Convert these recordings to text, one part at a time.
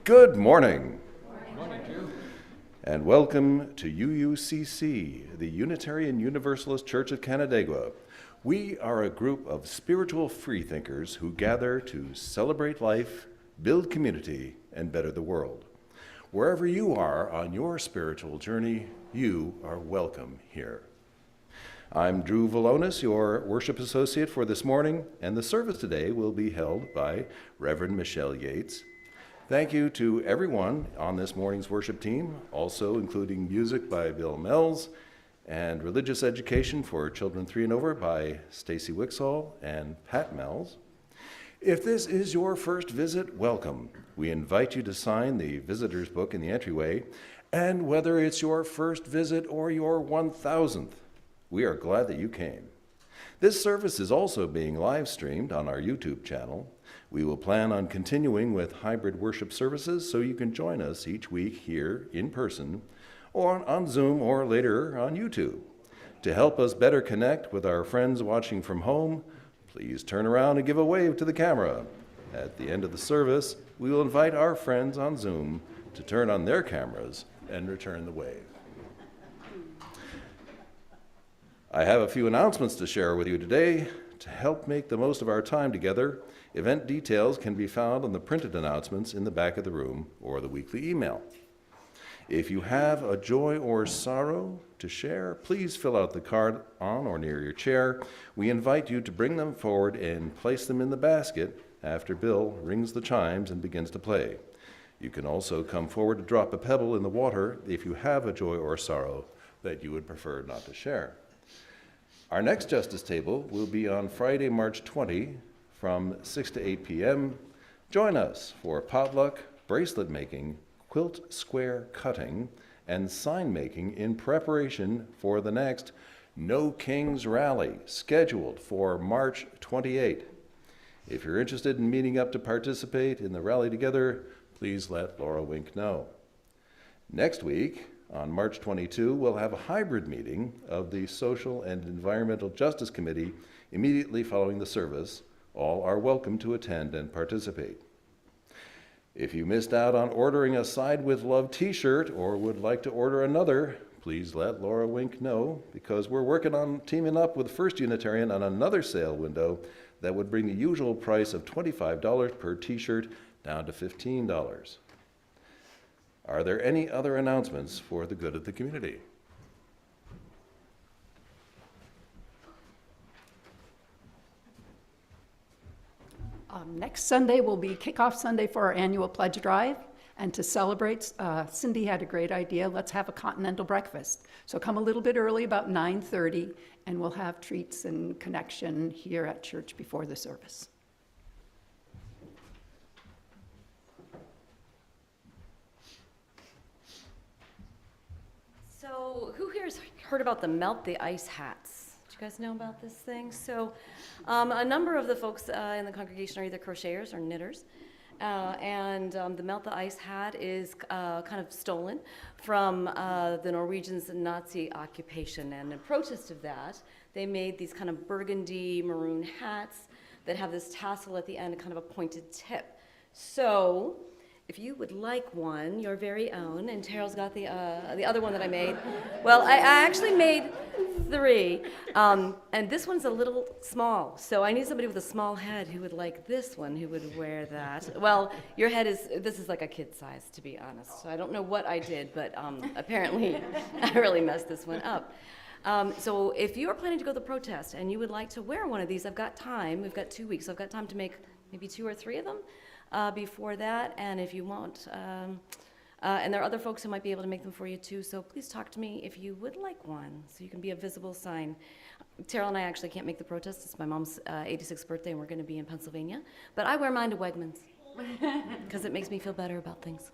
Good morning. And welcome to UUCC, the Unitarian Universalist Church of Canandaigua. We are a group of spiritual freethinkers who gather to celebrate life, build community, and better the world. Wherever you are on your spiritual journey, you are welcome here. I'm Drew Valonis, your worship associate for this morning, and the service today will be held by Reverend Michelle Yates. Thank you to everyone on this morning's worship team, also including music by Bill Mells and religious education for children 3 and over by Stacy Wixall and Pat Mells. If this is your first visit, welcome. We invite you to sign the visitor's book in the entryway, and whether it's your first visit or your 1,000th, we are glad that you came. This service is also being live streamed on our YouTube channel. We will plan on continuing with hybrid worship services so you can join us each week here in person or on Zoom or later on YouTube. To help us better connect with our friends watching from home, please turn around and give a wave to the camera. At the end of the service, we will invite our friends on Zoom to turn on their cameras and return the wave. I have a few announcements to share with you today. To help make the most of our time together, event details can be found on the printed announcements in the back of the room or the weekly email. If you have a joy or sorrow to share, please fill out the card on or near your chair. We invite you to bring them forward and place them in the basket after Bill rings the chimes and begins to play. You can also come forward to drop a pebble in the water if you have a joy or sorrow that you would prefer not to share. Our next Justice Table will be on Friday, March 20 from 6 to 8 p.m. Join us for potluck, bracelet making, quilt square cutting, and sign making in preparation for the next No Kings Rally, scheduled for March 28. If you're interested in meeting up to participate in the rally together, please let Laura Wink know. Next week, on March 22, we'll have a hybrid meeting of the Social and Environmental Justice Committee immediately following the service. All are welcome to attend and participate. If you missed out on ordering a Side with Love t-shirt or would like to order another, please let Laura Wink know, because we're working on teaming up with First Unitarian on another sale window that would bring the usual price of $25 per t-shirt down to $15. Are there any other announcements for the good of the community? Next Sunday will be kickoff Sunday for our annual pledge drive. And to celebrate, Cindy had a great idea. Let's have a continental breakfast. So come a little bit early, about 9:30, and we'll have treats and connection here at church before the service. So who here has heard about the Melt the Ice hats? Do you guys know about this thing? So a number of the folks in the congregation are either crocheters or knitters. The Melt the Ice hat is kind of stolen from the Norwegians' Nazi occupation. And in protest of that, they made these kind of burgundy maroon hats that have this tassel at the end, kind of a pointed tip. So if you would like one, your very own, and Terrell's got the other one that I made. Well, I actually made 3, and this one's a little small, so I need somebody with a small head who would like this one, who would wear that. Well, your head this is like a kid size, to be honest. So I don't know what I did, but apparently I really messed this one up. So if you are planning to go to the protest and you would like to wear one of these, I've got time. We've got 2 weeks. I've got time to make maybe 2 or 3 of them. Before that, and if you want, and there are other folks who might be able to make them for you too, so please talk to me if you would like one, so you can be a visible sign. Terrell and I actually can't make the protest. It's my mom's 86th birthday, and we're going to be in Pennsylvania, but I wear mine to Wegmans, because it makes me feel better about things.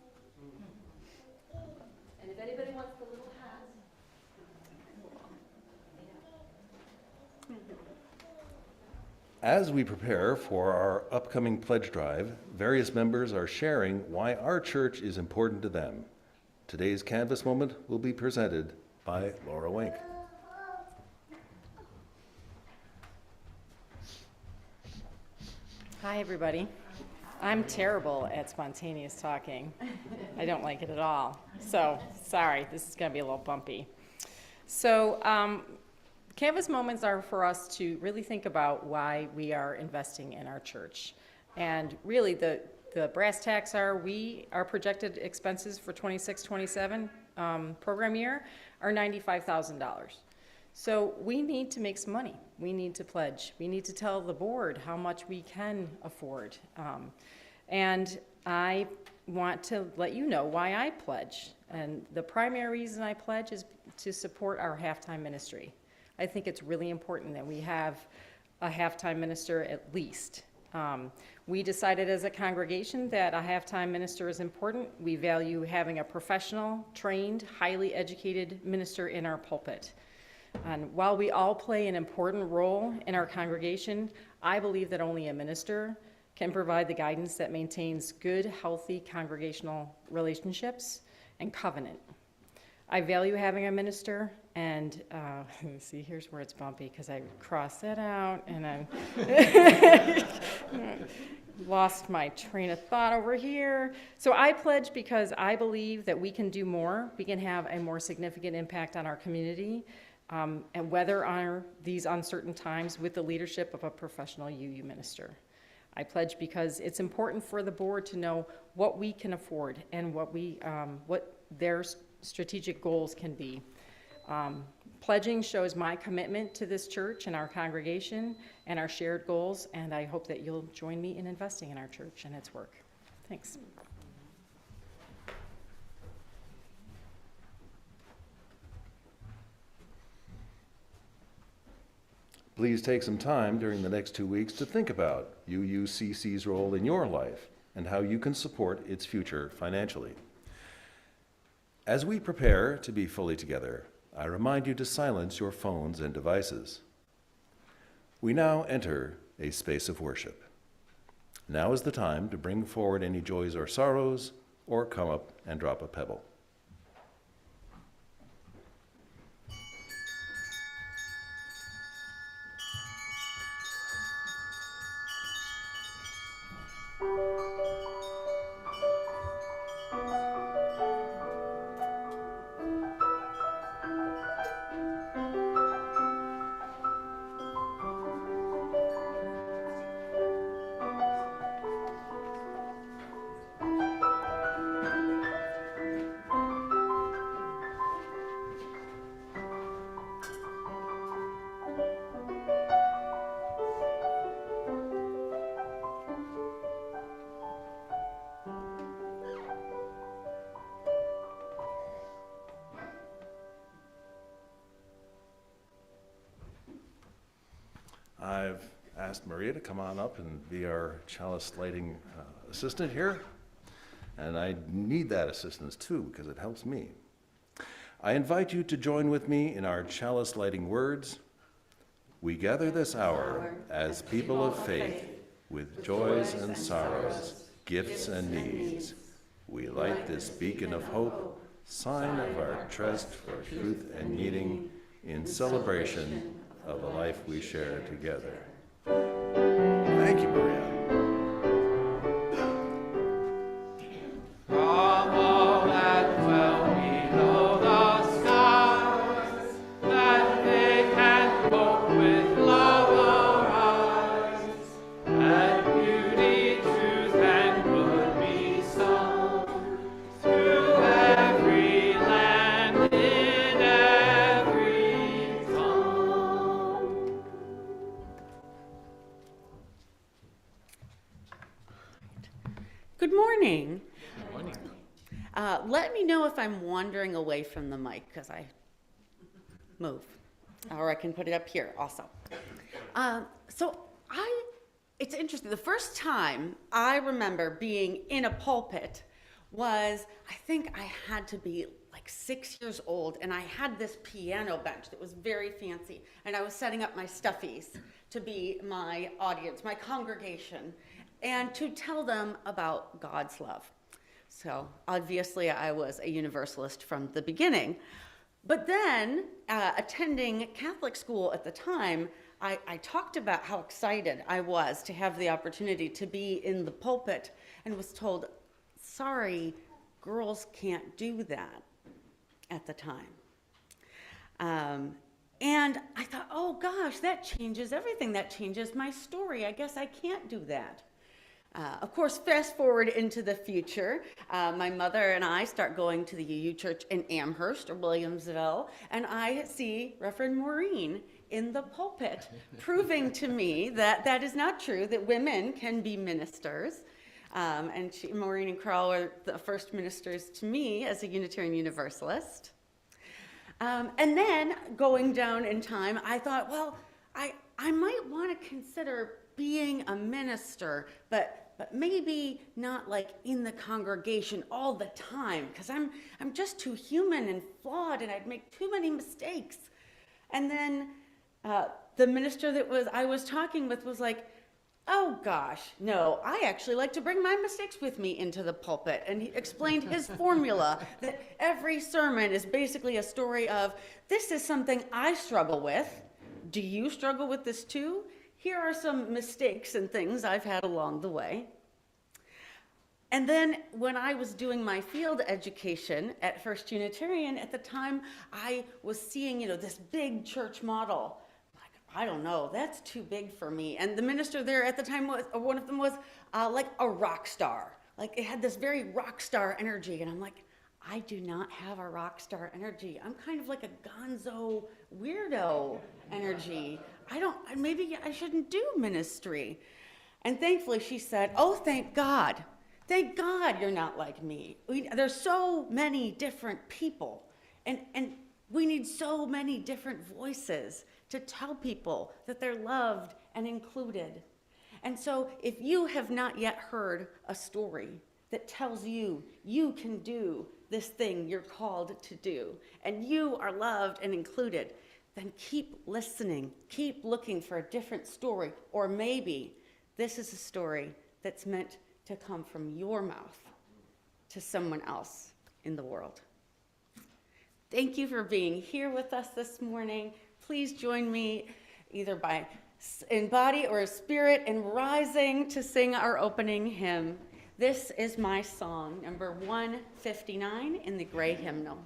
And if anybody wants the little hat. As we prepare for our upcoming pledge drive, various members are sharing why our church is important to them. Today's Canvas moment will be presented by Laura Wink. Hi, everybody. I'm terrible at spontaneous talking. I don't like it at all. So, sorry, this is going to be a little bumpy. So, Canvas Moments are for us to really think about why we are investing in our church. And really, the brass tacks are our projected expenses for 26-27 program year are $95,000. So we need to make some money. We need to pledge. We need to tell the board how much we can afford. And I want to let you know why I pledge. And the primary reason I pledge is to support our halftime ministry. I think it's really important that we have a halftime minister at least. We decided as a congregation that a halftime minister is important. We value having a professional, trained, highly educated minister in our pulpit. And while we all play an important role in our congregation, I believe that only a minister can provide the guidance that maintains good, healthy congregational relationships and covenant. I value having a minister, and see, here's where it's bumpy because I crossed that out and I lost my train of thought over here. So I pledge because I believe that we can do more. We can have a more significant impact on our community, and weather on these uncertain times with the leadership of a professional UU minister. I pledge because it's important for the board to know what we can afford and what their strategic goals can be. Pledging shows my commitment to this church and our congregation and our shared goals, and I hope that you'll join me in investing in our church and its work. Thanks. Please take some time during the next 2 weeks to think about UUCC's role in your life and how you can support its future financially. As we prepare to be fully together, I remind you to silence your phones and devices. We now enter a space of worship. Now is the time to bring forward any joys or sorrows, or come up and drop a pebble. I've asked Maria to come on up and be our chalice lighting assistant here. And I need that assistance too, because it helps me. I invite you to join with me in our chalice lighting words. We gather this hour as people of faith, with joys and sorrows, gifts and needs. We light this beacon of hope, sign of our trust for truth and meaning, in celebration of the life we share together. Thank you, Maria. Good morning. Good morning. Let me know if I'm wandering away from the mic because I move, or I can put it up here also. It's interesting. The first time I remember being in a pulpit was, I think I had to be like 6 years old, and I had this piano bench that was very fancy, and I was setting up my stuffies to be my audience, my congregation, and to tell them about God's love. So obviously I was a Universalist from the beginning. But then, attending Catholic school at the time, I talked about how excited I was to have the opportunity to be in the pulpit and was told, sorry, girls can't do that at the time. And I thought, oh gosh, that changes everything. That changes my story. I guess I can't do that. Of course, fast forward into the future, my mother and I start going to the UU Church in Amherst or Williamsville, and I see Reverend Maureen in the pulpit, proving to me that that is not true, that women can be ministers. And Maureen and Carl were the first ministers to me as a Unitarian Universalist. And then going down in time, I thought, well, I might want to consider being a minister, but maybe not like in the congregation all the time, because I'm just too human and flawed, and I'd make too many mistakes. And then the minister that I was talking with was like, oh gosh, no, I actually like to bring my mistakes with me into the pulpit. And he explained his formula that every sermon is basically a story of, this is something I struggle with. Do you struggle with this too? Here are some mistakes and things I've had along the way. And then when I was doing my field education at First Unitarian, at the time I was seeing, this big church model. I don't know, that's too big for me. And the minister there at the time, one of them was like a rock star. Like it had this very rock star energy. And I'm like, I do not have a rock star energy. I'm kind of like a gonzo weirdo energy. Maybe I shouldn't do ministry. And thankfully she said, oh, thank God. Thank God you're not like me. There's so many different people. And we need so many different voices to tell people that they're loved and included. And so if you have not yet heard a story that tells you you can do this thing you're called to do, and you are loved and included, then keep listening, keep looking for a different story, or maybe this is a story that's meant to come from your mouth to someone else in the world. Thank you for being here with us this morning. Please join me either in body or spirit in rising to sing our opening hymn. This is my song, number 159 in the Gray Hymnal.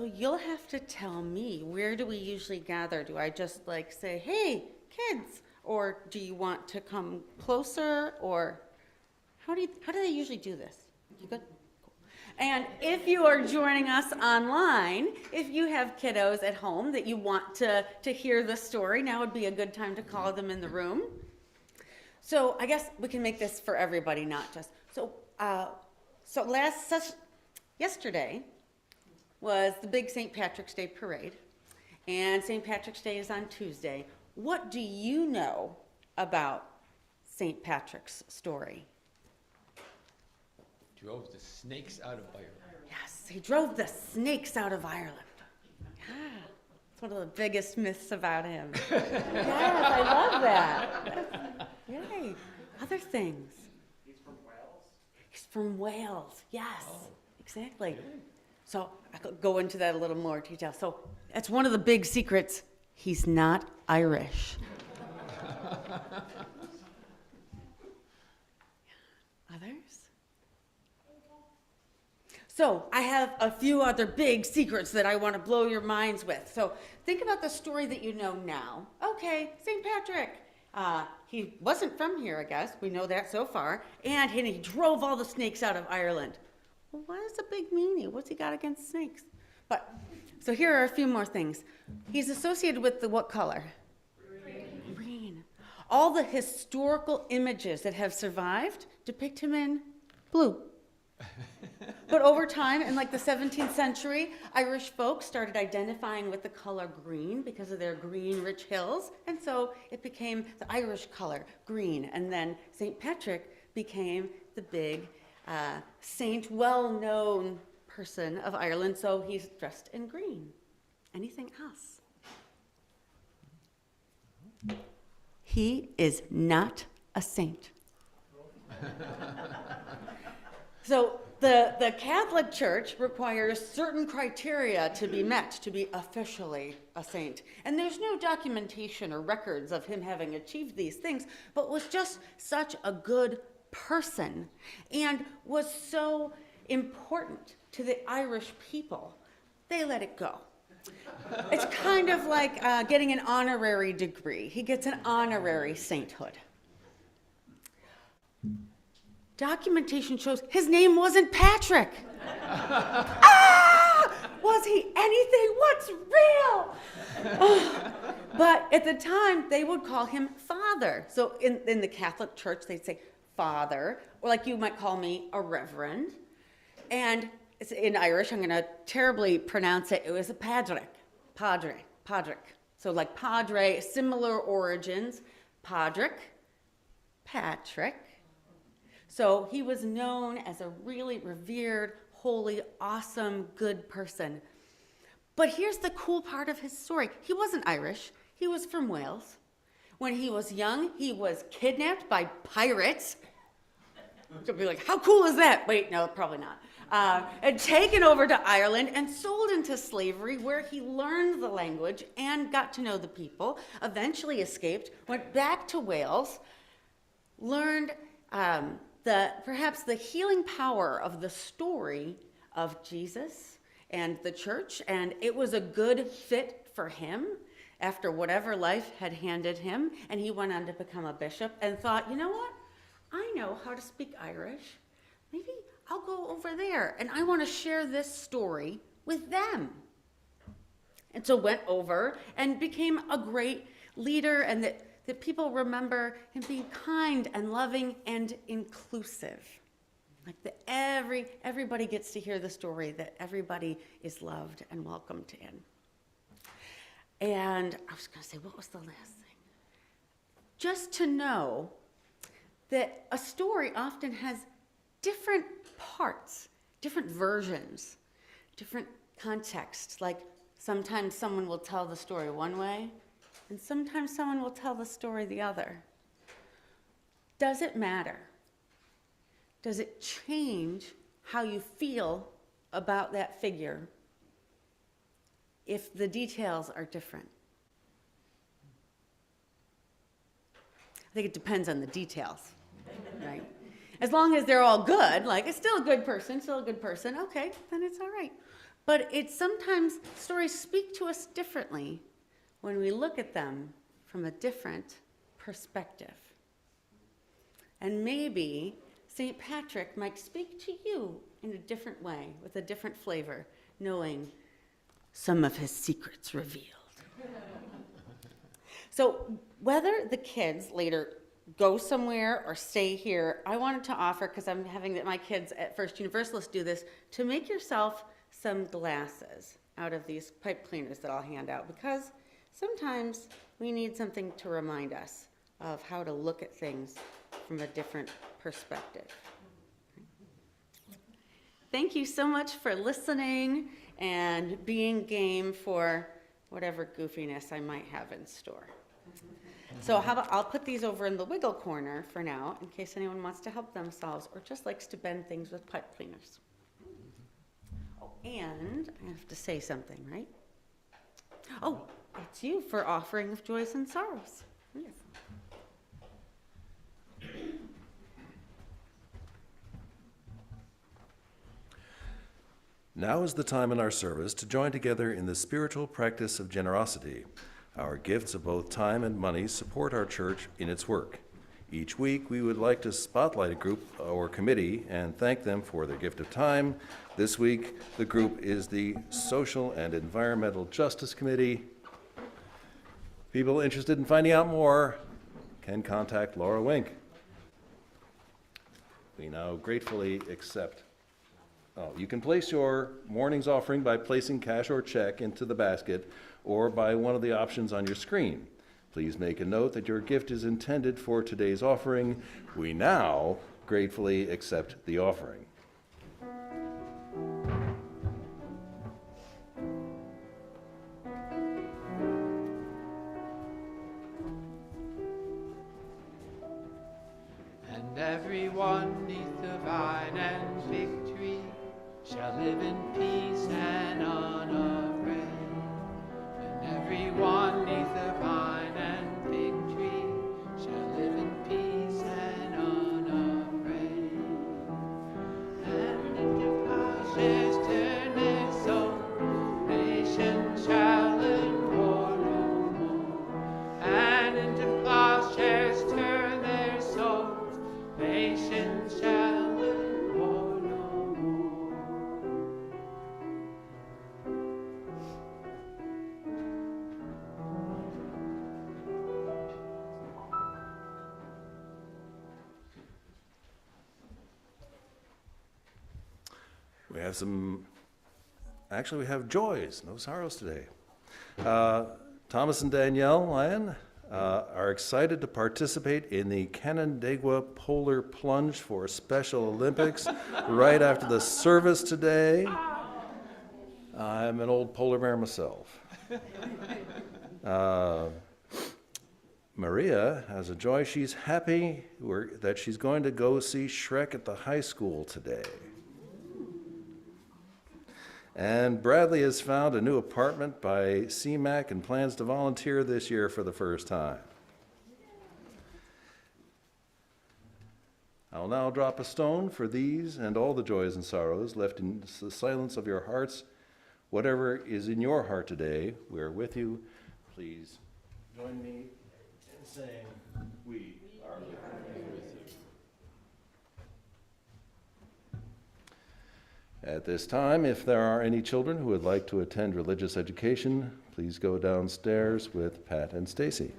So you'll have to tell me, where do we usually gather? Do I just like say, hey, kids? Or do you want to come closer? Or how do they usually do this? You good? Cool. And if you are joining us online, if you have kiddos at home that you want to hear the story, now would be a good time to call them in the room. So I guess we can make this for everybody, not just. Yesterday was the big St. Patrick's Day parade, and St. Patrick's Day is on Tuesday. What do you know about St. Patrick's story? Drove the snakes out of Ireland. Yes, he drove the snakes out of Ireland. Yeah, it's one of the biggest myths about him. Yes, I love that. Yay. Other things. He's from Wales? He's from Wales, yes, exactly. So I could go into that a little more detail. So that's one of the big secrets. He's not Irish. Others? So I have a few other big secrets that I want to blow your minds with. So think about the story that you know now. Okay, St. Patrick. He wasn't from here, I guess. We know that so far. And he drove all the snakes out of Ireland. Well, what is a big meanie? What's he got against snakes? So here are a few more things. He's associated with what color? Green. All the historical images that have survived depict him in blue. But over time, in like the 17th century, Irish folks started identifying with the color green because of their green, rich hills. And so it became the Irish color, green. And then St. Patrick became the big saint, well-known person of Ireland. So he's dressed in green. Anything else? He is not a saint. So the Catholic Church requires certain criteria to be met to be officially a saint. And there's no documentation or records of him having achieved these things, but was just such a good person and was so important to the Irish people, they let it go. It's kind of like getting an honorary degree. He gets an honorary sainthood. Documentation shows his name wasn't Patrick. Was he anything? What's real? But at the time, they would call him Father. So in the Catholic Church, they'd say Father, or like you might call me, a Reverend. And it's in Irish, I'm going to terribly pronounce it. It was a Padric. So like Padre, similar origins. Padric, Patrick. So he was known as a really revered, holy, awesome, good person. But here's the cool part of his story. He wasn't Irish. He was from Wales. When he was young, he was kidnapped by pirates. You'll be like, how cool is that? Wait, no, probably not. And taken over to Ireland and sold into slavery, where he learned the language and got to know the people, eventually escaped, went back to Wales, learned perhaps the healing power of the story of Jesus and the church, and it was a good fit for him after whatever life had handed him, and he went on to become a bishop and thought, you know what? I know how to speak Irish. Maybe I'll go over there, and I want to share this story with them. And so went over and became a great leader, and that people remember him being kind and loving and inclusive. Like that everybody gets to hear the story, that everybody is loved and welcomed in. And I was going to say, what was the last thing? Just to know that a story often has different parts, different versions, different contexts. Like sometimes someone will tell the story one way, and sometimes someone will tell the story the other. Does it matter? Does it change how you feel about that figure if the details are different? I think it depends on the details, right? As long as they're all good, like it's still a good person, okay, then it's all right. But it's sometimes stories speak to us differently when we look at them from a different perspective. And maybe St. Patrick might speak to you in a different way, with a different flavor, knowing some of his secrets revealed. So whether the kids later go somewhere or stay here, I wanted to offer, because I'm having my kids at First Universalist do this, to make yourself some glasses out of these pipe cleaners that I'll hand out, because sometimes we need something to remind us of how to look at things from a different perspective. Thank you so much for listening and being game for whatever goofiness I might have in store. So how about I'll put these over in the wiggle corner for now, in case anyone wants to help themselves or just likes to bend things with pipe cleaners. Oh, and I have to say something, right? Oh, it's you for offering of joys and sorrows. Yes. Now is the time in our service to join together in the spiritual practice of generosity. Our gifts of both time and money support our church in its work. Each week, we would like to spotlight a group or committee and thank them for their gift of time. This week, the group is the Social and Environmental Justice Committee. People interested in finding out more can contact Laura Wink. We now gratefully accept. You can place your morning's offering by placing cash or check into the basket or by one of the options on your screen. Please make a note that your gift is intended for today's offering. We now gratefully accept the offering. And everyone neath the vine and fig tree shall live in peace and unafraid. And everyone neath the vine and fig tree shall live in peace and unafraid. And into plowshares turn their soul, nations shall learn war no more. And into plowshares turn their souls, nations shall learn war no more. We have we have joys, no sorrows today. Thomas and Danielle Lyon are excited to participate in the Canandaigua Polar Plunge for Special Olympics right after the service today. I'm an old polar bear myself. Maria has a joy. She's happy that she's going to go see Shrek at the high school today. And Bradley has found a new apartment by CMAC and plans to volunteer this year for the first time. I'll now drop a stone for these and all the joys and sorrows left in the silence of your hearts. Whatever is in your heart today, we are with you. Please join me in saying, we are with you. At this time, if there are any children who would like to attend religious education, please go downstairs with Pat and Stacy.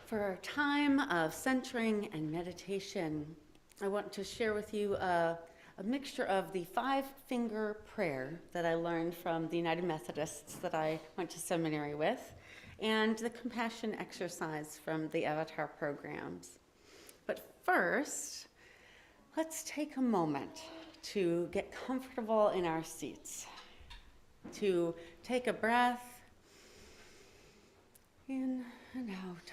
For our time of centering and meditation, I want to share with you a mixture of the 5-finger prayer that I learned from the United Methodists that I went to seminary with, and the compassion exercise from the Avatar programs. But first, let's take a moment to get comfortable in our seats, to take a breath in and out,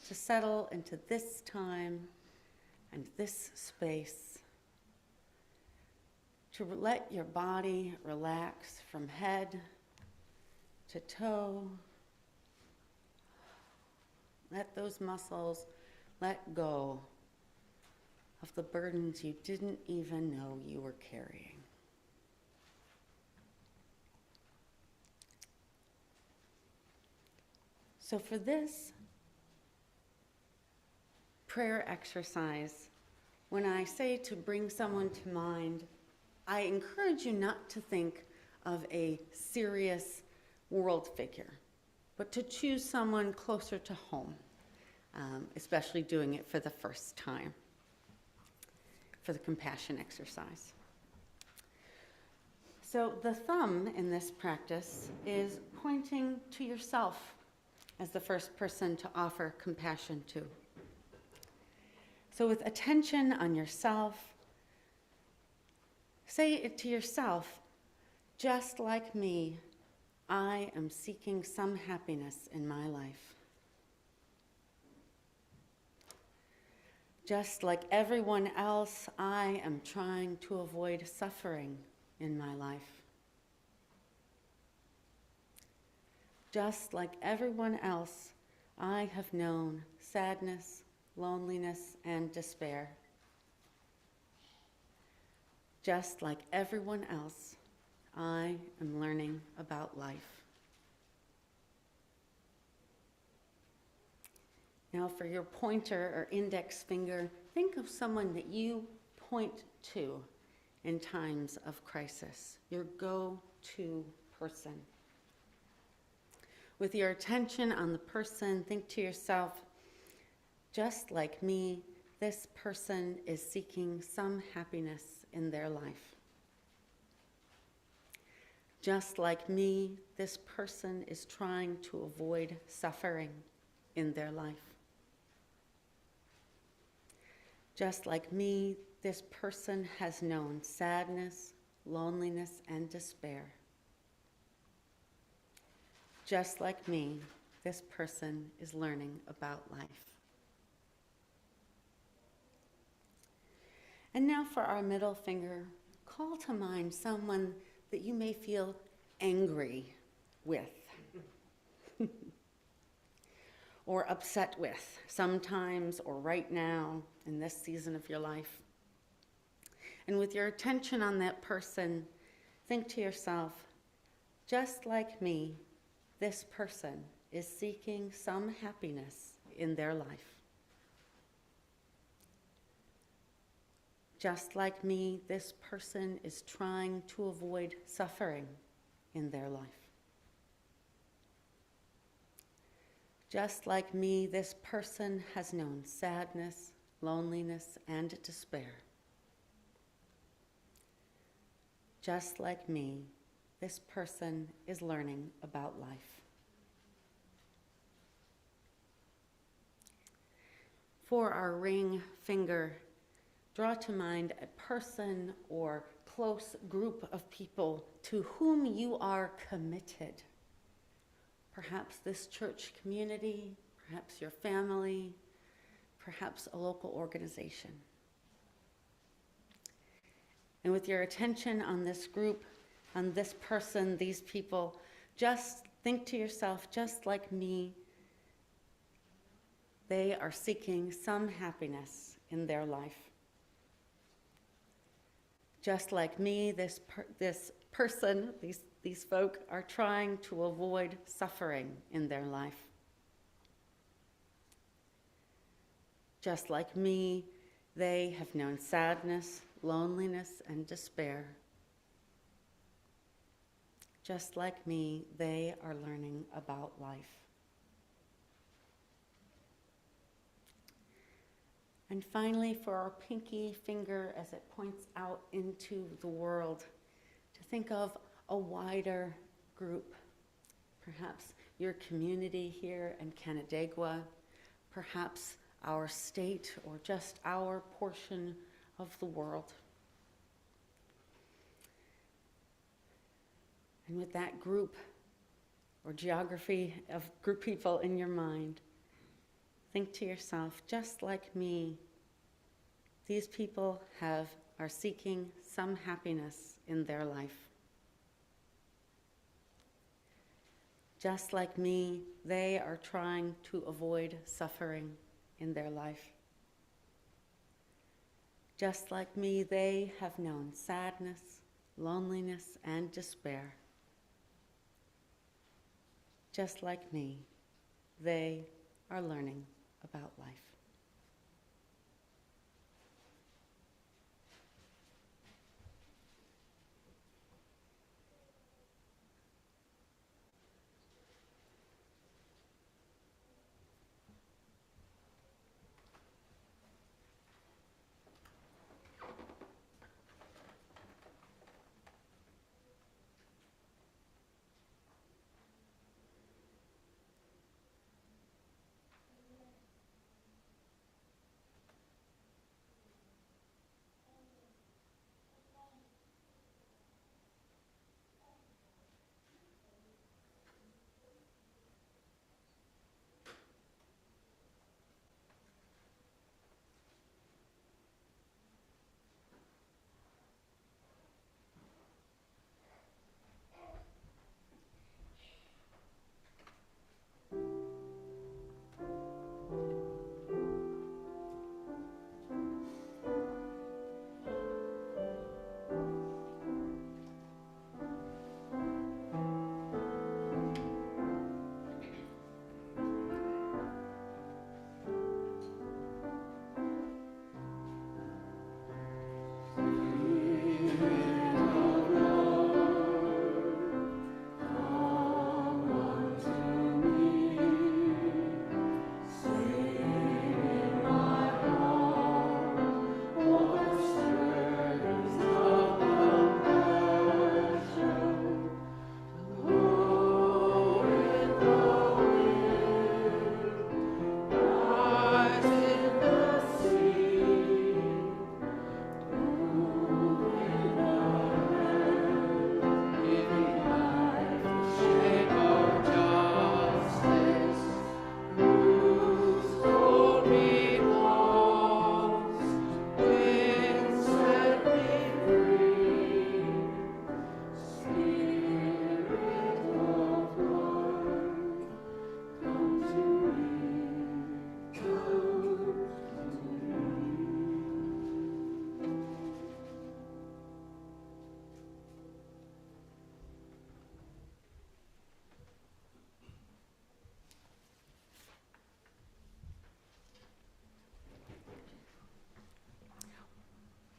to settle into this time and this space, to let your body relax from head to toe. Let those muscles let go of the burdens you didn't even know you were carrying. So for this prayer exercise, when I say to bring someone to mind, I encourage you not to think of a serious world figure, but to choose someone closer to home, especially doing it for the first time, for the compassion exercise. So the thumb in this practice is pointing to yourself as the first person to offer compassion to. So with attention on yourself, say it to yourself, just like me, I am seeking some happiness in my life. Just like everyone else, I am trying to avoid suffering in my life. Just like everyone else, I have known sadness, loneliness, and despair. Just like everyone else, I am learning about life. Now for your pointer or index finger, think of someone that you point to in times of crisis, your go-to person. With your attention on the person, think to yourself, just like me, this person is seeking some happiness in their life. Just like me, this person is trying to avoid suffering in their life. Just like me, this person has known sadness, loneliness, and despair. Just like me, this person is learning about life. And now for our middle finger, call to mind someone that you may feel angry with or upset with sometimes or right now in this season of your life. And with your attention on that person, think to yourself, just like me, this person is seeking some happiness in their life. Just like me, this person is trying to avoid suffering in their life. Just like me, this person has known sadness, loneliness, and despair. Just like me, this person is learning about life. For our ring finger, draw to mind a person or close group of people to whom you are committed. Perhaps this church community, perhaps your family, perhaps a local organization. And with your attention on this group, on this person, these people, just think to yourself, just like me, they are seeking some happiness in their life. Just like me, this person, these folk are trying to avoid suffering in their life. Just like me, they have known sadness, loneliness, and despair. Just like me, they are learning about life. And finally, for our pinky finger as it points out into the world, to think of a wider group, perhaps your community here in Canandaigua, perhaps our state or just our portion of the world. And with that group or geography of group people in your mind, think to yourself, just like me, these people are seeking some happiness in their life. Just like me, they are trying to avoid suffering in their life. Just like me, they have known sadness, loneliness, and despair. Just like me, they are learning about life.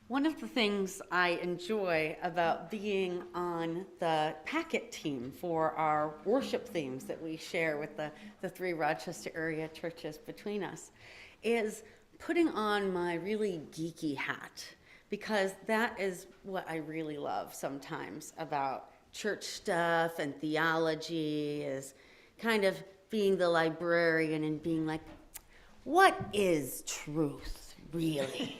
One of the things I enjoy about being on the packet team for our worship themes that we share with the three Rochester area churches between us is putting on my really geeky hat, because that is what I really love sometimes about church stuff and theology, is kind of being the librarian and being like, what is truth really?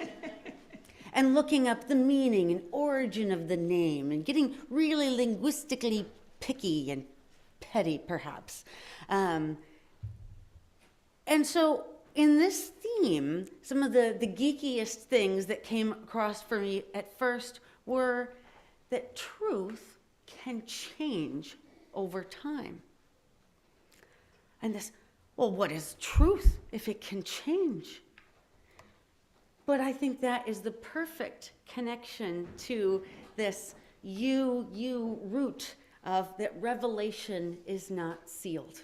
And looking up the meaning and origin of the name and getting really linguistically picky and petty, perhaps. And so in this theme, some of the geekiest things that came across for me at first were that truth can change over time. And this, well, what is truth if it can change? But I think that is the perfect connection to this you root of that revelation is not sealed.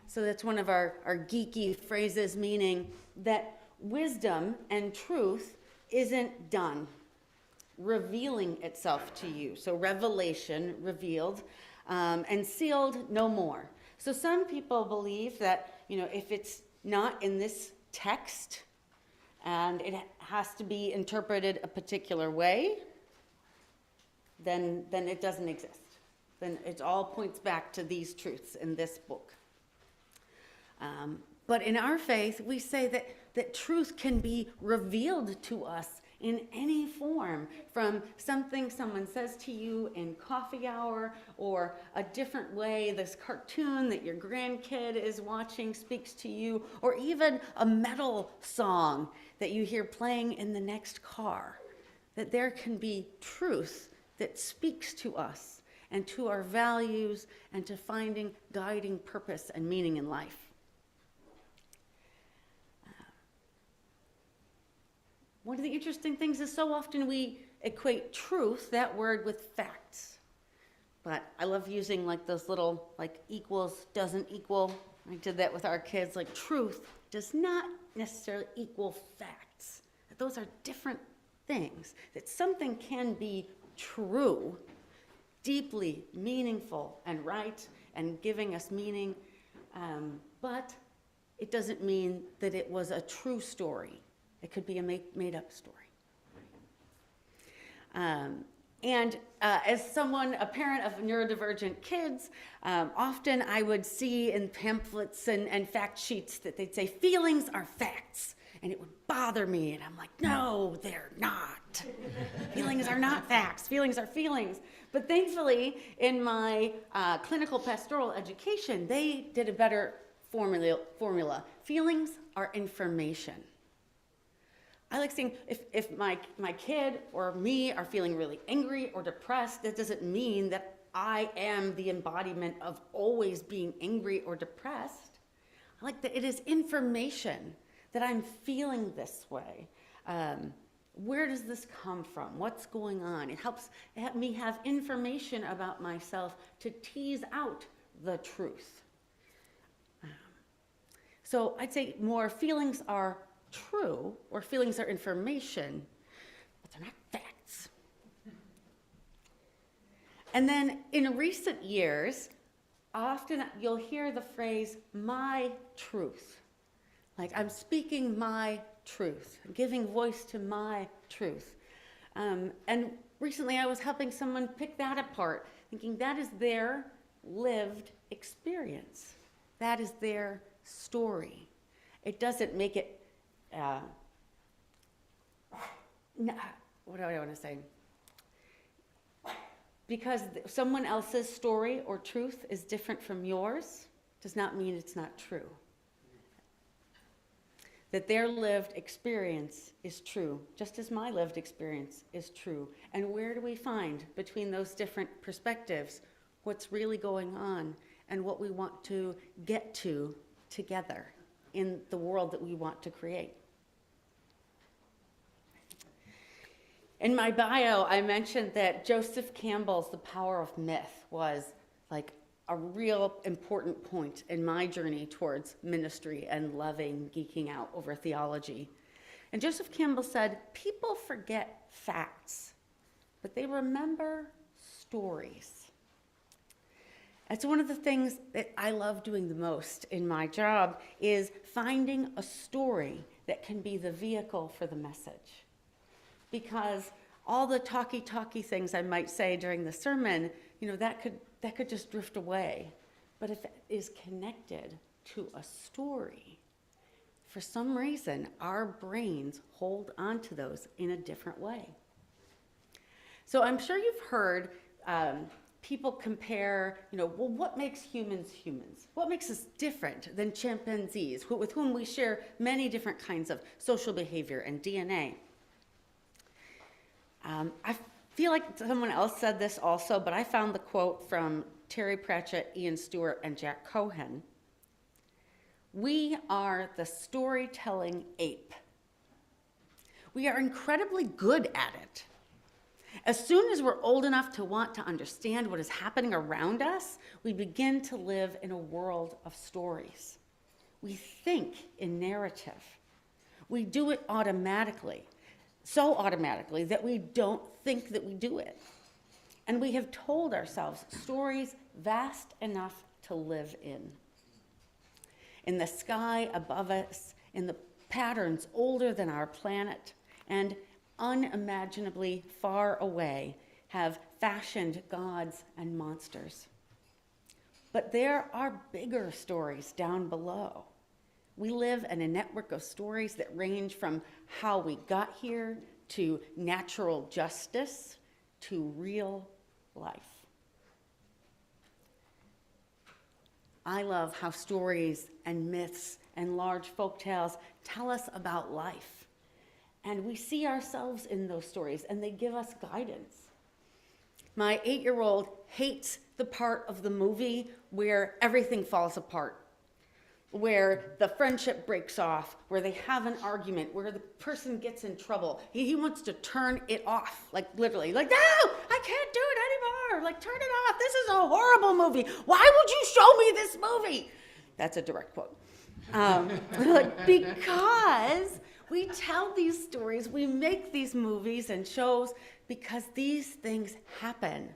So that's one of our geeky phrases, meaning that wisdom and truth isn't done revealing itself to you. So revelation, revealed, and sealed, no more. So some people believe that, if it's not in this text, and it has to be interpreted a particular way, then it doesn't exist. Then it all points back to these truths in this book. But in our faith, we say that truth can be revealed to us in any form, from something someone says to you in coffee hour, or a different way this cartoon that your grandkid is watching speaks to you, or even a metal song that you hear playing in the next car, that there can be truth that speaks to us and to our values and to finding guiding purpose and meaning in life. One of the interesting things is so often we equate truth, that word, with facts. But I love using like those little like equals, doesn't equal. I did that with our kids. Like truth does not necessarily equal facts. Those are different things. That something can be true, deeply meaningful and right and giving us meaning, but it doesn't mean that it was a true story. It could be a made-up story. As someone, a parent of neurodivergent kids, often I would see in pamphlets and fact sheets that they'd say, feelings are facts. And it would bother me. And I'm like, no, they're not. Feelings are not facts. Feelings are feelings. But thankfully, in my clinical pastoral education, they did a better formula. Feelings are information. I like saying if my kid or me are feeling really angry or depressed, that doesn't mean that I am the embodiment of always being angry or depressed. I like that it is information that I'm feeling this way. Where does this come from? What's going on? It helps me have information about myself to tease out the truth. So I'd say more feelings are true, or feelings are information, but they're not facts. And then in recent years, often you'll hear the phrase, my truth. Like I'm speaking my truth, giving voice to my truth. And recently I was helping someone pick that apart, thinking that is their lived experience. That is their story. It doesn't make it what do I want to say? Because someone else's story or truth is different from yours does not mean it's not true. That their lived experience is true, just as my lived experience is true. And where do we find between those different perspectives what's really going on and what we want to get to together in the world that we want to create? In my bio, I mentioned that Joseph Campbell's The Power of Myth was like a real important point in my journey towards ministry and loving geeking out over theology. And Joseph Campbell said, people forget facts, but they remember stories. That's one of the things that I love doing the most in my job, is finding a story that can be the vehicle for the message. Because all the talky things I might say during the sermon, that could just drift away. But if it is connected to a story, for some reason, our brains hold onto those in a different way. So I'm sure you've heard people compare, what makes humans humans? What makes us different than chimpanzees, with whom we share many different kinds of social behavior and DNA? I feel like someone else said this also, but I found the quote from Terry Pratchett, Ian Stewart, and Jack Cohen. We are the storytelling ape. We are incredibly good at it. As soon as we're old enough to want to understand what is happening around us, we begin to live in a world of stories. We think in narrative. We do it automatically, so automatically that we don't think that we do it. And we have told ourselves stories vast enough to live in the sky above us, in the patterns older than our planet, and unimaginably far away have fashioned gods and monsters. But there are bigger stories down below. We live in a network of stories that range from how we got here to natural justice, to real life. I love how stories and myths and large folk tales tell us about life. And we see ourselves in those stories, and they give us guidance. My 8-year-old hates the part of the movie where everything falls apart, where the friendship breaks off, where they have an argument, where the person gets in trouble. He wants to turn it off, like literally, like, no, I can't do it anymore. Like, turn it off. This is a horrible movie. Why would you show me this movie? That's a direct quote. Because we tell these stories, we make these movies and shows because these things happen,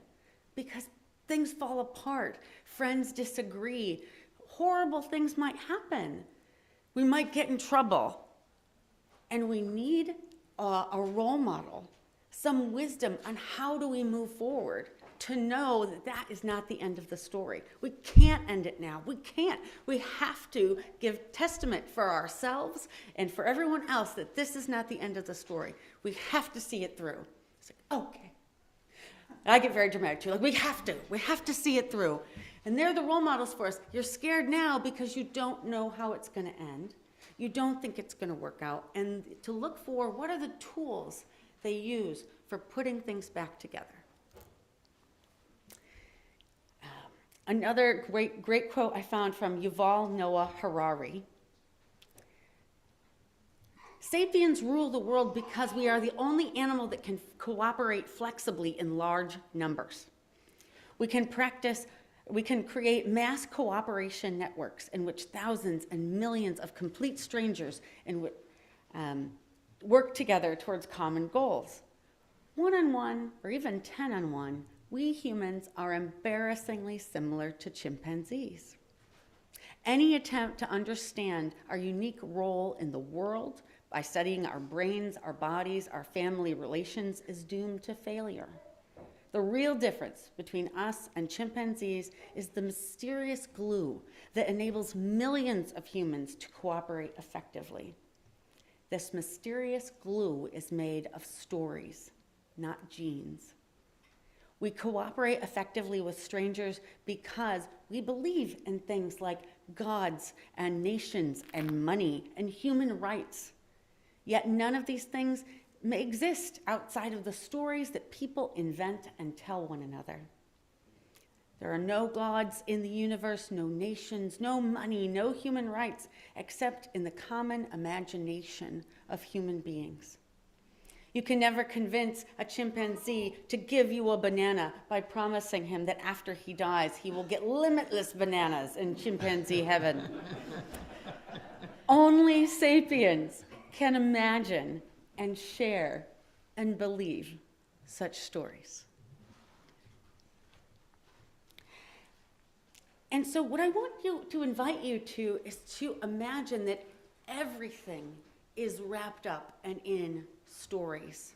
because things fall apart, friends disagree, horrible things might happen. We might get in trouble. And we need a role model, some wisdom on how do we move forward to know that that is not the end of the story. We can't end it now. We can't. We have to give testament for ourselves and for everyone else that this is not the end of the story. We have to see it through. It's like, okay. I get very dramatic too. Like, we have to see it through. And they're the role models for us. You're scared now because you don't know how it's going to end. You don't think it's going to work out. And to look for what are the tools they use for putting things back together. Another great quote I found from Yuval Noah Harari. Sapiens rule the world because we are the only animal that can cooperate flexibly in large numbers. We can create mass cooperation networks in which thousands and millions of complete strangers work together towards common goals. One-on-one, or even 10-on-1, we humans are embarrassingly similar to chimpanzees. Any attempt to understand our unique role in the world by studying our brains, our bodies, our family relations is doomed to failure. The real difference between us and chimpanzees is the mysterious glue that enables millions of humans to cooperate effectively. This mysterious glue is made of stories, not genes. We cooperate effectively with strangers because we believe in things like gods and nations and money and human rights. Yet none of these things may exist outside of the stories that people invent and tell one another. There are no gods in the universe, no nations, no money, no human rights, except in the common imagination of human beings. You can never convince a chimpanzee to give you a banana by promising him that after he dies, he will get limitless bananas in chimpanzee heaven. Only sapiens can imagine and share and believe such stories. And so what I want to invite you to is to imagine that everything is wrapped up and in stories.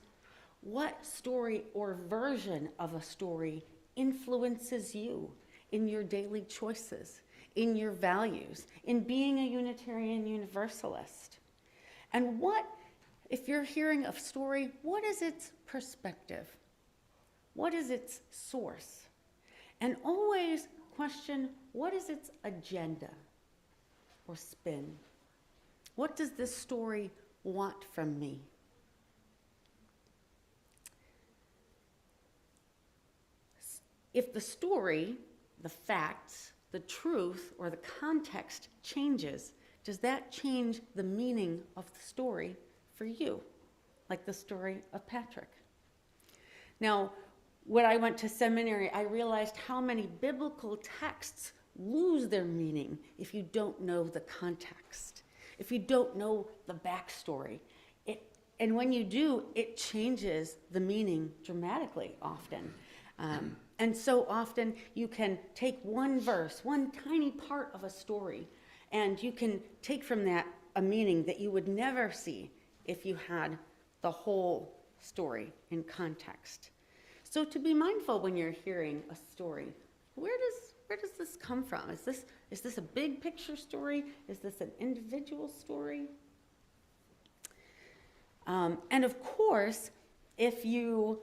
What story or version of a story influences you in your daily choices, in your values, in being a Unitarian Universalist? And what, if you're hearing a story, what is its perspective? What is its source? And always question, what is its agenda or spin? What does this story want from me? If the story, the facts, the truth, or the context changes, does that change the meaning of the story for you? Like the story of Patrick. Now, when I went to seminary, I realized how many biblical texts lose their meaning if you don't know the context, if you don't know the backstory. And when you do, it changes the meaning dramatically often. And so often you can take one verse, one tiny part of a story, and you can take from that a meaning that you would never see if you had the whole story in context. So to be mindful when you're hearing a story, where does this come from? Is this a big picture story? Is this an individual story? And of course, if you,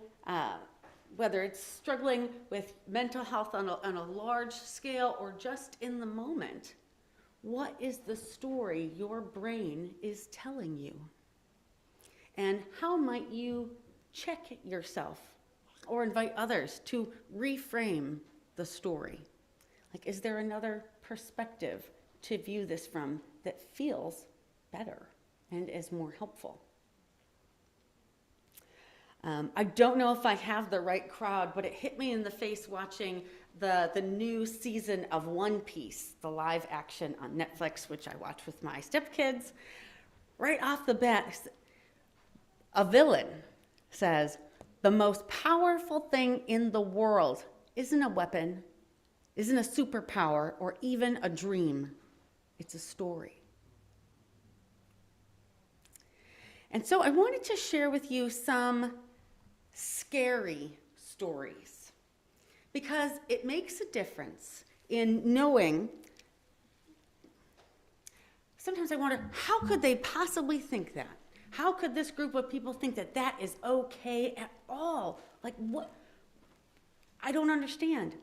whether it's struggling with mental health on a large scale or just in the moment, what is the story your brain is telling you? And how might you check yourself or invite others to reframe the story? Like, is there another perspective to view this from that feels better and is more helpful? I don't know if I have the right crowd, but it hit me in the face watching the new season of One Piece, the live action on Netflix, which I watch with my stepkids. Right off the bat, a villain says, "The most powerful thing in the world isn't a weapon, isn't a superpower, or even a dream. It's a story." And so I wanted to share with you some scary stories, because it makes a difference in knowing. Sometimes I wonder, how could they possibly think that? How could this group of people think that that is okay at all? Like, what? I don't understand.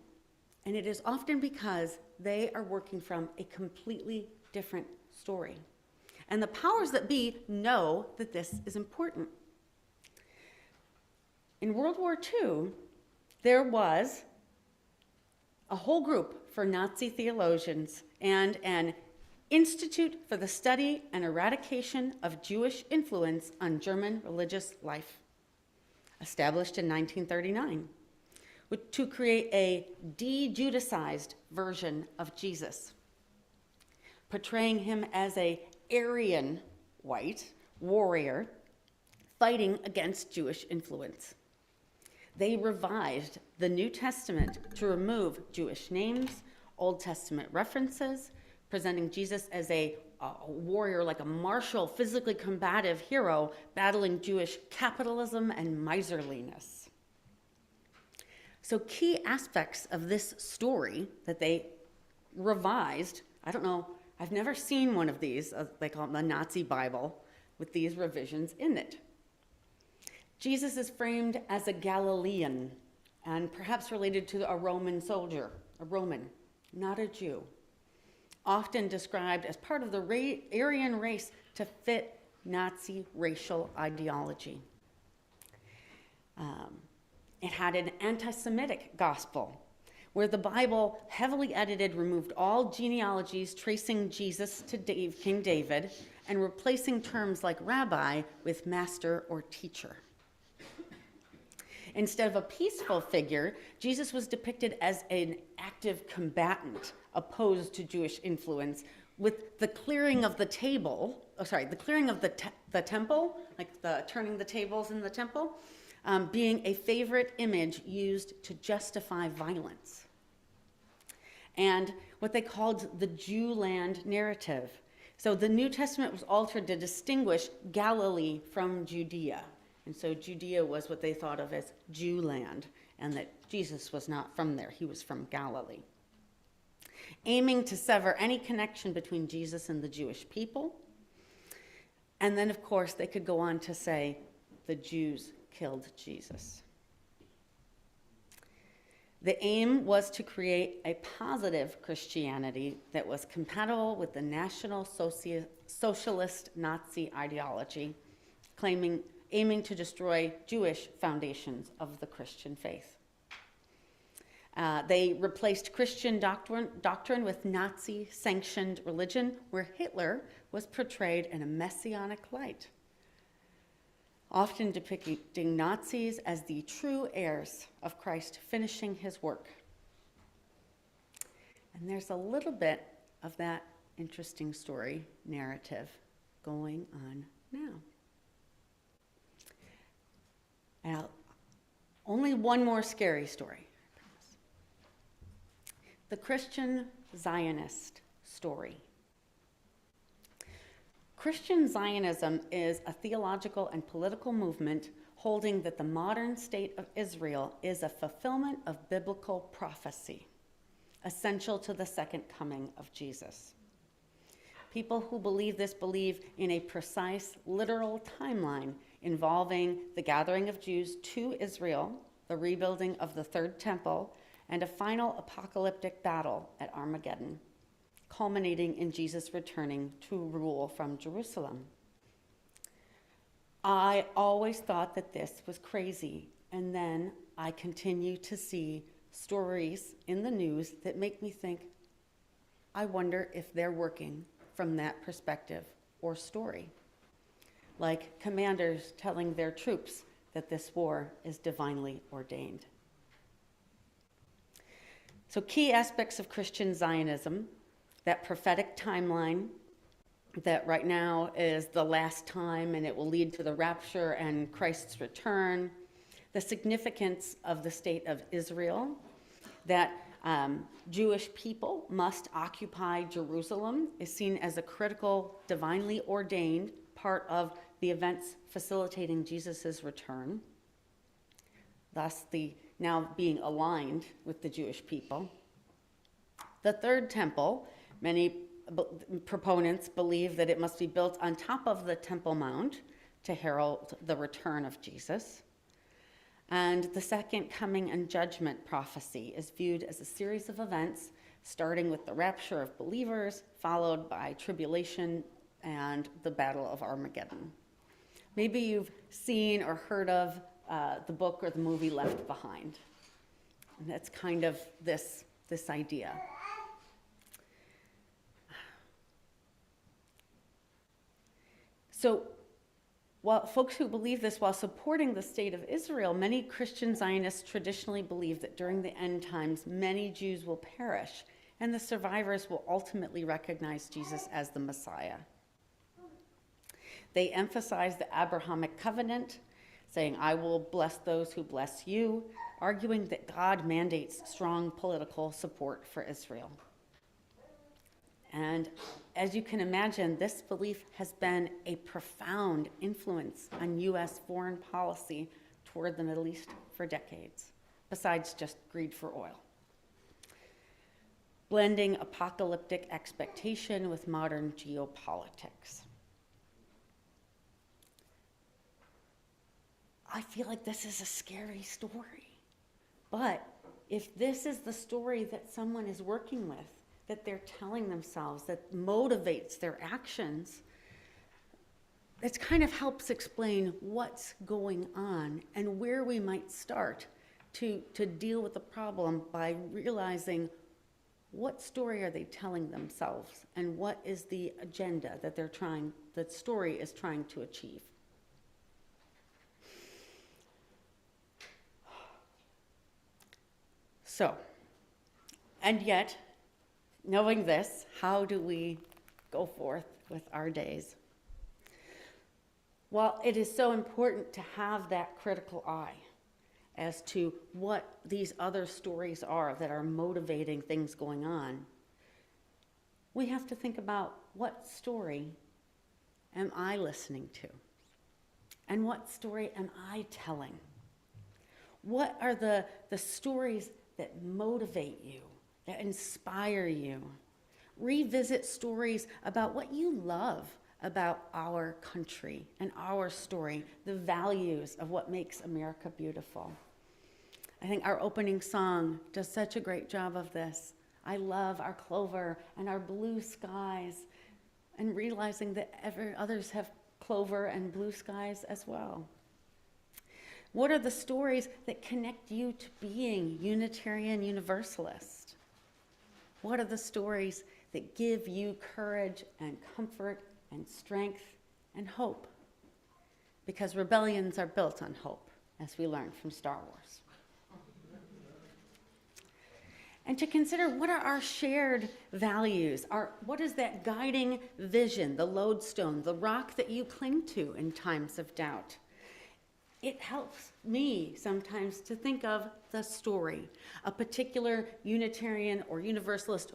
And it is often because they are working from a completely different story. And the powers that be know that this is important. In World War II, there was a whole group for Nazi theologians and an Institute for the Study and Eradication of Jewish Influence on German Religious Life, established in 1939, to create a de-Judicized version of Jesus, portraying him as an Aryan white warrior fighting against Jewish influence. They revised the New Testament to remove Jewish names, Old Testament references, presenting Jesus as a warrior, like a martial, physically combative hero battling Jewish capitalism and miserliness. So key aspects of this story that they revised, I don't know, I've never seen one of these, they call it the Nazi Bible, with these revisions in it. Jesus is framed as a Galilean and perhaps related to a Roman soldier, a Roman, not a Jew, often described as part of the Aryan race to fit Nazi racial ideology. It had an anti-Semitic gospel, where the Bible, heavily edited, removed all genealogies tracing Jesus to King David and replacing terms like rabbi with master or teacher. Instead of a peaceful figure, Jesus was depicted as an active combatant opposed to Jewish influence, with the clearing of the table, the clearing of the temple, like the turning the tables in the temple, being a favorite image used to justify violence. And what they called the Jew land narrative. So the New Testament was altered to distinguish Galilee from Judea. And so Judea was what they thought of as Jew land, and that Jesus was not from there, he was from Galilee. Aiming to sever any connection between Jesus and the Jewish people. And then, of course, they could go on to say the Jews killed Jesus. The aim was to create a positive Christianity that was compatible with the National Socialist Nazi ideology, aiming to destroy Jewish foundations of the Christian faith. They replaced Christian doctrine with Nazi-sanctioned religion, where Hitler was portrayed in a messianic light, often depicting Nazis as the true heirs of Christ finishing his work. And there's a little bit of that interesting story narrative going on now. Now, only one more scary story, I promise. The Christian Zionist story. Christian Zionism is a theological and political movement holding that the modern state of Israel is a fulfillment of biblical prophecy, essential to the second coming of Jesus. People who believe this believe in a precise, literal timeline involving the gathering of Jews to Israel, the rebuilding of the third temple, and a final apocalyptic battle at Armageddon, culminating in Jesus returning to rule from Jerusalem. I always thought that this was crazy, and then I continue to see stories in the news that make me think, I wonder if they're working from that perspective or story. Like commanders telling their troops that this war is divinely ordained. So key aspects of Christian Zionism, that prophetic timeline that right now is the last time and it will lead to the rapture and Christ's return, the significance of the state of Israel, that Jewish people must occupy Jerusalem is seen as a critical, divinely ordained part of the events facilitating Jesus' return, thus the now being aligned with the Jewish people. The third temple, many proponents believe that it must be built on top of the Temple Mount to herald the return of Jesus. And the second coming and judgment prophecy is viewed as a series of events, starting with the rapture of believers, followed by tribulation and the Battle of Armageddon. Maybe you've seen or heard of the book or the movie Left Behind. And that's kind of this idea. So, while folks who believe this while supporting the state of Israel, many Christian Zionists traditionally believe that during the end times, many Jews will perish, and the survivors will ultimately recognize Jesus as the Messiah. They emphasize the Abrahamic covenant, saying, I will bless those who bless you, arguing that God mandates strong political support for Israel. And as you can imagine, this belief has been a profound influence on U.S. foreign policy toward the Middle East for decades, besides just greed for oil. Blending apocalyptic expectation with modern geopolitics. I feel like this is a scary story. But if this is the story that someone is working with, that they're telling themselves, that motivates their actions, it kind of helps explain what's going on and where we might start to deal with the problem by realizing what story are they telling themselves and what is the agenda that the story is trying to achieve. So, and yet, knowing this, how do we go forth with our days? While it is so important to have that critical eye as to what these other stories are that are motivating things going on, we have to think about what story am I listening to? And what story am I telling? What are the stories that motivate you, that inspire you? Revisit stories about what you love about our country and our story, the values of what makes America beautiful. I think our opening song does such a great job of this. I love our clover and our blue skies, and realizing that others have clover and blue skies as well. What are the stories that connect you to being Unitarian Universalist? What are the stories that give you courage and comfort and strength and hope? Because rebellions are built on hope, as we learned from Star Wars. And to consider, what are our shared values? What is that guiding vision, the lodestone, the rock that you cling to in times of doubt? It helps me sometimes to think of the story, a particular Unitarian or Universalist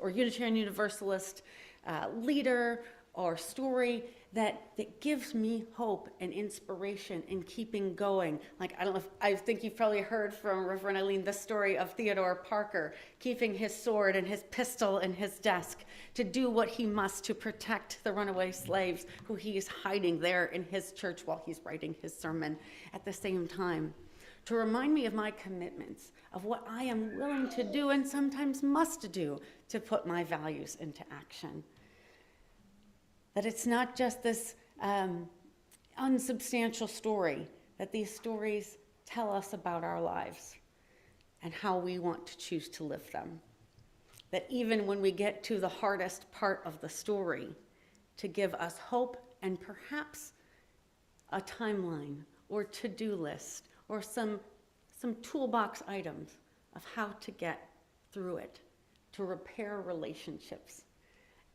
leader or story that gives me hope and inspiration in keeping going. Like, I don't know if, I think you've probably heard from Reverend Eileen the story of Theodore Parker keeping his sword and his pistol in his desk to do what he must to protect the runaway slaves who he is hiding there in his church while he's writing his sermon at the same time. To remind me of my commitments, of what I am willing to do and sometimes must do to put my values into action. That it's not just this unsubstantial story, that these stories tell us about our lives and how we want to choose to live them. That even when we get to the hardest part of the story, to give us hope and perhaps a timeline or to-do list or some toolbox items of how to get through it, to repair relationships,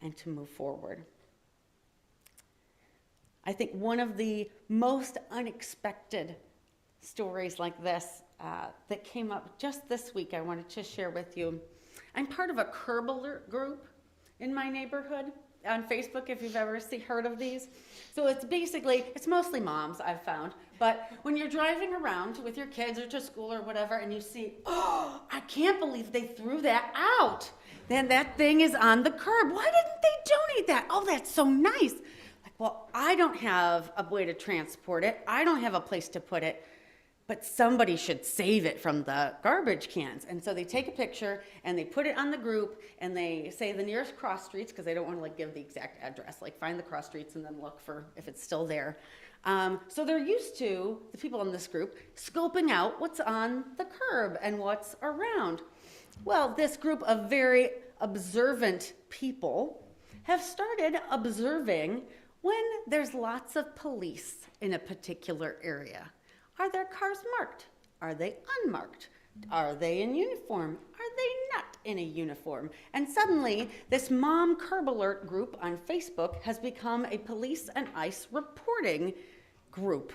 and to move forward. I think one of the most unexpected stories like this that came up just this week I wanted to share with you. I'm part of a curb alert group in my neighborhood on Facebook, if you've ever heard of these. So it's mostly moms, I've found. But when you're driving around with your kids or to school or whatever, and you see, oh, I can't believe they threw that out. Then that thing is on the curb. Why didn't they donate that? Oh, that's so nice. Like, well, I don't have a way to transport it. I don't have a place to put it. But somebody should save it from the garbage cans. And so they take a picture and they put it on the group and they say the nearest cross streets, because they don't want to give the exact address, find the cross streets and then look for if it's still there. So they're used to, the people in this group, scoping out what's on the curb and what's around. Well, this group of very observant people have started observing when there's lots of police in a particular area. Are their cars marked? Are they unmarked? Are they in uniform? Are they not in a uniform? And suddenly, this Mom Curb Alert group on Facebook has become a police and ICE reporting group.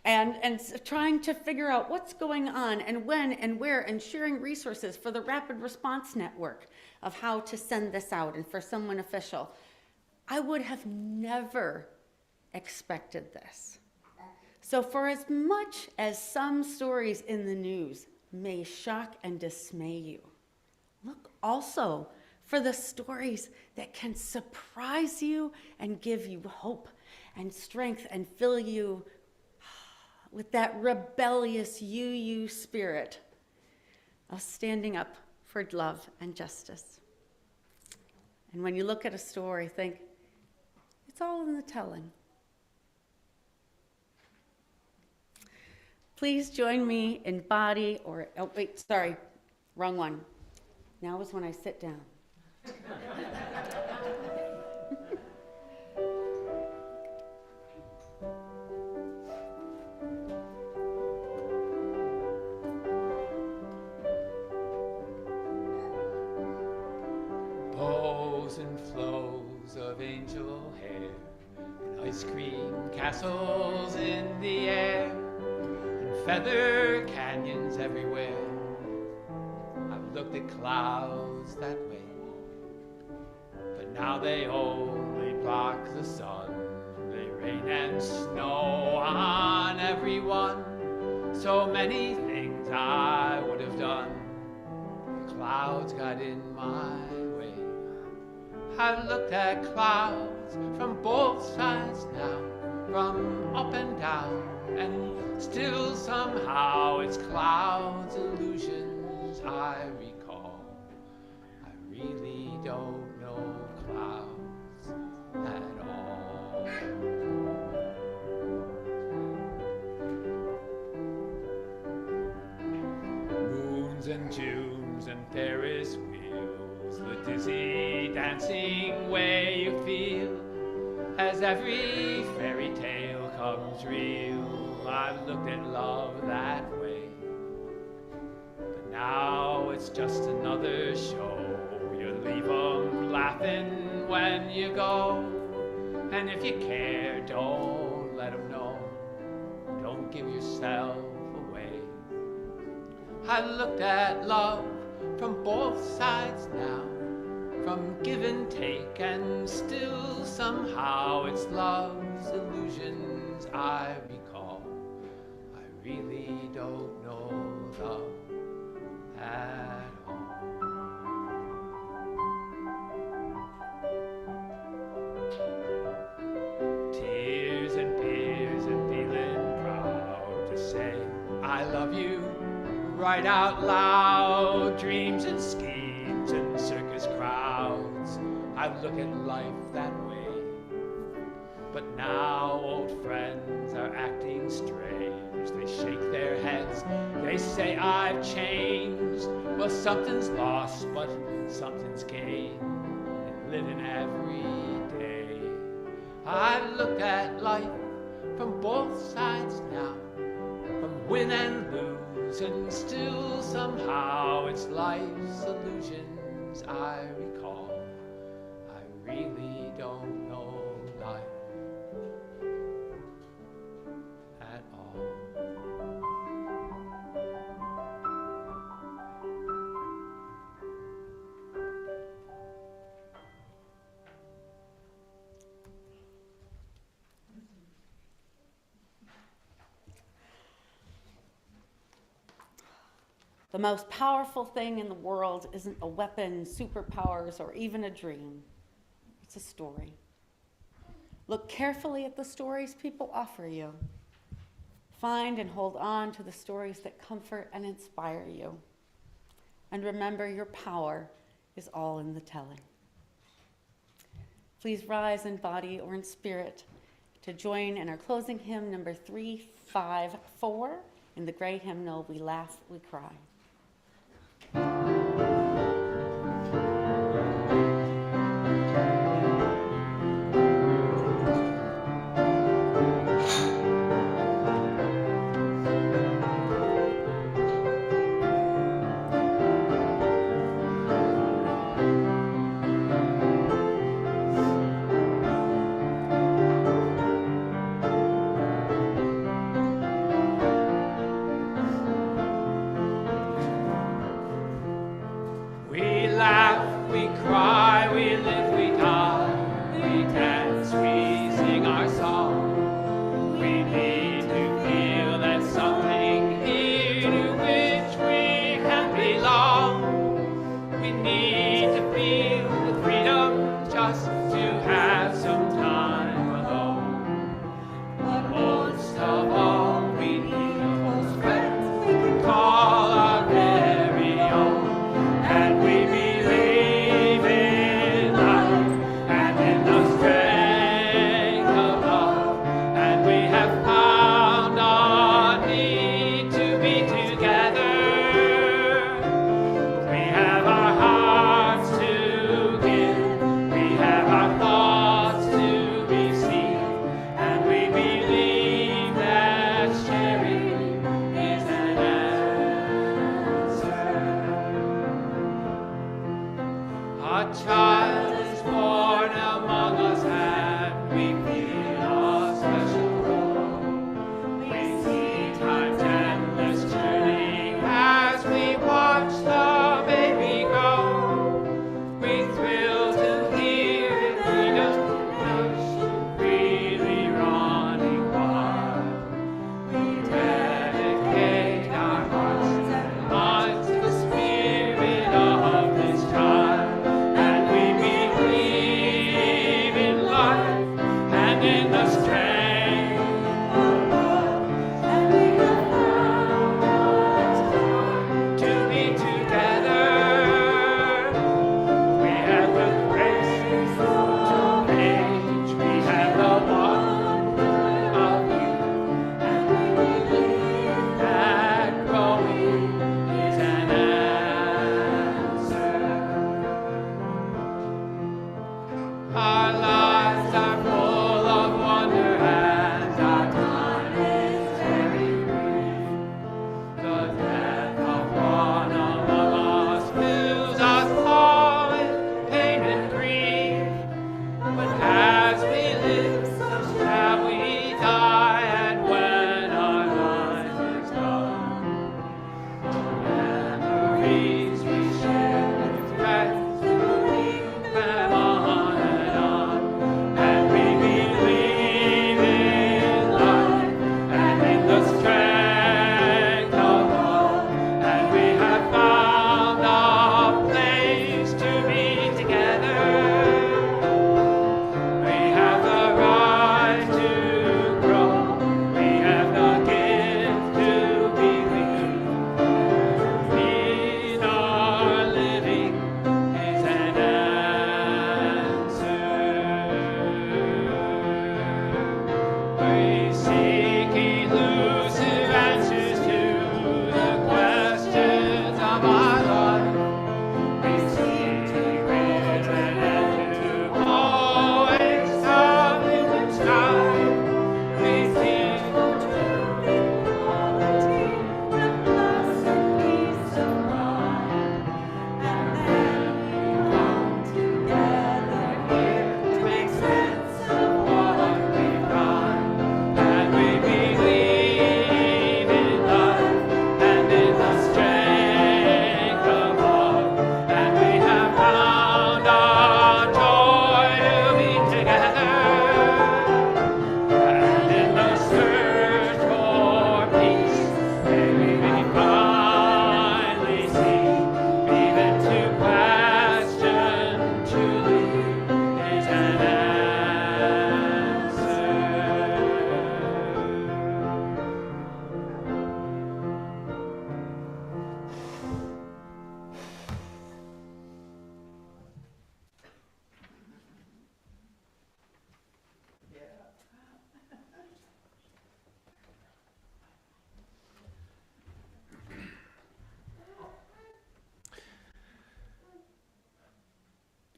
And trying to figure out what's going on and when and where, and sharing resources for the rapid response network of how to send this out and for someone official. I would have never expected this. So for as much as some stories in the news may shock and dismay you, look also for the stories that can surprise you and give you hope and strength and fill you with that rebellious UU spirit of standing up for love and justice. And when you look at a story, think, it's all in the telling. Please join me in body or, oh wait, sorry, wrong one. Now is when I sit down. Bows and flows of angel hair, and ice cream castles in the air, and feather canyons everywhere. I've looked at clouds that way, but now they only block the sun. They rain and snow on everyone. So many things I would have done, the clouds got in my way. I've looked at clouds from both sides now, from up and down, and still somehow it's clouds, illusions I recall. I really don't know clouds at all. Moons and Junes and Ferris wheels, the dizzy dancing way you feel as every fairy tale comes real. I've looked at love that way, but now it's just another show. You leave 'em laughing when you go, and if you care, don't let 'em know. Don't give yourself away. I've looked at love from both sides now, from give and take, and still somehow it's love's illusions I recall. I really don't know love at all. Tears and fears and feeling proud to say I love you right out loud. Dreams and schemes and circus crowds, I look at life that way. But now old friends are acting strange. They shake their heads, they say I've changed. Well, something's lost, but something's gained in living every day. I've looked at life from both sides now, from win and lose, and still somehow it's life's illusions I recall. I really don't know life at all. The most powerful thing in the world isn't a weapon, superpowers, or even a dream. It's a story. Look carefully at the stories people offer you. Find and hold on to the stories that comfort and inspire you. And remember, your power is all in the telling. Please rise in body or in spirit to join in our closing hymn number 354 in the gray hymnal, We Laugh, We Cry.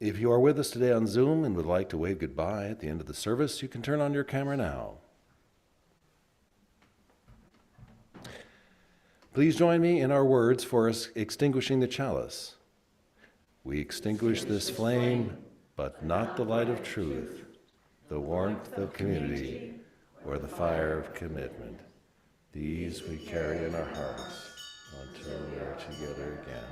If you are with us today on Zoom and would like to wave goodbye at the end of the service, you can turn on your camera now. Please join me in our words for extinguishing the chalice. We extinguish this flame, but not the light of truth, the warmth of community, or the fire of commitment. These we carry in our hearts until we are together again.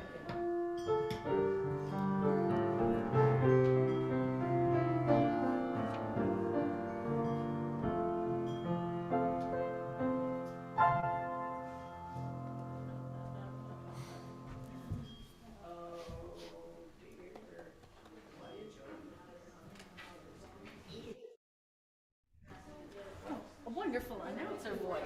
A wonderful announcer voice.